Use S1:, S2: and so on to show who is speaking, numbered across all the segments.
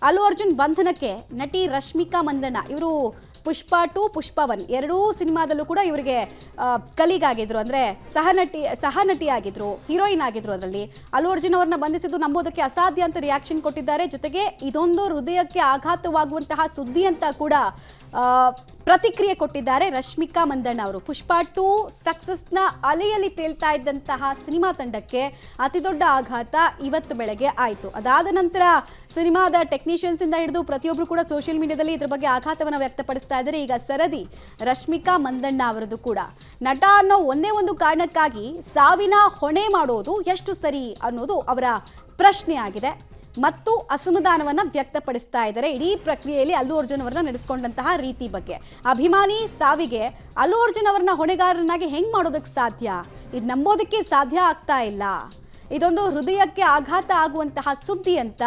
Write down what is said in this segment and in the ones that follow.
S1: ಅಲ್ಲು ಅರ್ಜುನ್ ಬಂಧನಕ್ಕೆ ನಟಿ ರಶ್ಮಿಕಾ ಮಂದಣ್ಣ ಇವರು ಪುಷ್ಪ 2 ಪುಷ್ಪ 1 ಎರಡೂ ಸಿನಿಮಾದಲ್ಲೂ ಕೂಡ ಇವರಿಗೆ ಕಲೀಗ್ ಆಗಿದ್ರು, ಅಂದರೆ ಸಹನಟಿ ಆಗಿದ್ರು, ಹೀರೋಯಿನ್ ಆಗಿದ್ರು. ಅದರಲ್ಲಿ ಅಲ್ಲು ಅರ್ಜುನ್ ಅವರನ್ನ ಬಂಧಿಸಿದ್ದು ನಂಬೋದಕ್ಕೆ ಅಸಾಧ್ಯ ಅಂತ ರಿಯಾಕ್ಷನ್ ಕೊಟ್ಟಿದ್ದಾರೆ. ಜೊತೆಗೆ ಇದೊಂದು ಹೃದಯಕ್ಕೆ ಆಘಾತವಾಗುವಂತಹ ಸುದ್ದಿ ಅಂತ ಕೂಡ ಪ್ರತಿಕ್ರಿಯೆ ಕೊಟ್ಟಿದ್ದಾರೆ ರಶ್ಮಿಕಾ ಮಂದಣ್ಣ ಅವರು. ಪುಷ್ಪ 2 ಸಕ್ಸಸ್ನ ಅಲೆಯಲ್ಲಿ ತೇಲ್ತಾ ಇದ್ದಂತಹ ಸಿನಿಮಾ ತಂಡಕ್ಕೆ ಅತಿ ದೊಡ್ಡ ಆಘಾತ ಇವತ್ತು ಬೆಳಗ್ಗೆ ಆಯಿತು. ಅದಾದ ನಂತರ ಸಿನಿಮಾದ ಟೆಕ್ನಿಷಿಯನ್ಸ್ ಇಂದ ಹಿಡಿದು ಪ್ರತಿಯೊಬ್ಬರು ಕೂಡ ಸೋಷಿಯಲ್ ಮೀಡಿಯಾದಲ್ಲಿ ಇದ್ರ ಬಗ್ಗೆ ಆಘಾತವನ್ನು ವ್ಯಕ್ತಪಡಿಸ್ತಾ ಇದ್ದಾರೆ. ಈಗ ಸರದಿ ರಶ್ಮಿಕಾ ಮಂದಣ್ಣ ಅವರದ್ದು ಕೂಡ. ನಟ ಅನ್ನೋ ಒಂದೇ ಒಂದು ಕಾರಣಕ್ಕಾಗಿ ಸಾವಿನ ಹೊಣೆ ಮಾಡೋದು ಎಷ್ಟು ಸರಿ ಅನ್ನೋದು ಅವರ ಪ್ರಶ್ನೆ ಆಗಿದೆ ಮತ್ತು ಅಸಮಾಧಾನವನ್ನು ವ್ಯಕ್ತಪಡಿಸ್ತಾ ಇದ್ದಾರೆ ಇಡೀ ಪ್ರಕ್ರಿಯೆಯಲ್ಲಿ ಅಲ್ಲು ಅರ್ಜುನ್ ಅವರನ್ನ ನಡೆಸಿಕೊಂಡಂತಹ ರೀತಿ ಬಗ್ಗೆ. ಅಭಿಮಾನಿ ಸಾವಿಗೆ ಅಲ್ಲು ಅರ್ಜುನ್ ಅವರನ್ನ ಹೊಣೆಗಾರನಾಗಿ ಹೆಂಗ್ ಮಾಡೋದಕ್ಕೆ ಸಾಧ್ಯ? ಇದು ನಂಬೋದಕ್ಕೆ ಸಾಧ್ಯ ಆಗ್ತಾ ಇಲ್ಲ. ಇದೊಂದು ಹೃದಯಕ್ಕೆ ಆಘಾತ ಆಗುವಂತಹ ಸುದ್ದಿ ಅಂತ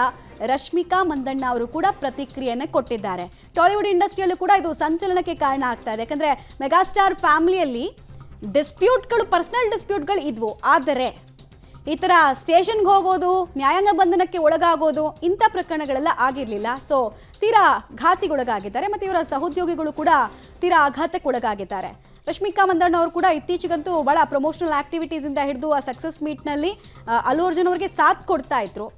S1: ರಶ್ಮಿಕಾ ಮಂದಣ್ಣ ಅವರು ಕೂಡ ಪ್ರತಿಕ್ರಿಯೆಯನ್ನು ಕೊಟ್ಟಿದ್ದಾರೆ. ಟಾಲಿವುಡ್ ಇಂಡಸ್ಟ್ರಿಯಲ್ಲೂ ಕೂಡ ಇದು ಸಂಚಲನಕ್ಕೆ ಕಾರಣ ಆಗ್ತಾ ಇದೆ. ಯಾಕಂದ್ರೆ ಮೆಗಾಸ್ಟಾರ್ ಫ್ಯಾಮಿಲಿಯಲ್ಲಿ ಡಿಸ್ಪ್ಯೂಟ್ಗಳು, ಪರ್ಸನಲ್ ಡಿಸ್ಪ್ಯೂಟ್ಗಳು ಇದ್ವು. ಆದರೆ ಈ ಥರ ಸ್ಟೇಷನ್ಗೆ ಹೋಗೋದು, ನ್ಯಾಯಾಂಗ ಬಂಧನಕ್ಕೆ ಒಳಗಾಗೋದು ಇಂಥ ಪ್ರಕರಣಗಳೆಲ್ಲ ಆಗಿರಲಿಲ್ಲ. ಸೊ ತೀರಾ ಘಾಸಿಗೊಳಗಾಗಿದ್ದಾರೆ ಮತ್ತು ಇವರ ಸಹೋದ್ಯೋಗಿಗಳು ಕೂಡ ತೀರಾ ಆಘಾತಕ್ಕೆ ಒಳಗಾಗಿದ್ದಾರೆ. ರಶ್ಮಿಕಾ ಮಂದಣ್ಣ ಅವರು ಕೂಡ ಇತ್ತೀಚೆಗಂತೂ ಭಾಳ ಪ್ರಮೋಷನಲ್ ಆ್ಯಕ್ಟಿವಿಟೀಸಿಂದ ಹಿಡಿದು ಆ ಸಕ್ಸಸ್ ಮೀಟ್ನಲ್ಲಿ ಅಲ್ಲು ಅರ್ಜುನ್ ಅವರಿಗೆ ಸಾಥ್ ಕೊಡ್ತಾ ಇದ್ರು.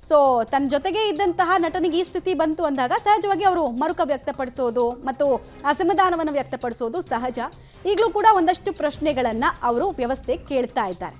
S1: ಸೊ ತನ್ನ ಜೊತೆಗೆ ಇದ್ದಂತಹ ನಟನಿಗೆ ಈ ಸ್ಥಿತಿ ಬಂತು ಅಂದಾಗ ಸಹಜವಾಗಿ ಅವರು ಮರುಕ ವ್ಯಕ್ತಪಡಿಸೋದು ಮತ್ತು ಅಸಮಾಧಾನವನ್ನು ವ್ಯಕ್ತಪಡಿಸೋದು ಸಹಜ. ಈಗಲೂ ಕೂಡ ಒಂದಷ್ಟು ಪ್ರಶ್ನೆಗಳನ್ನು ಅವರು ವ್ಯವಸ್ಥೆ ಕೇಳ್ತಾ ಇದ್ದಾರೆ.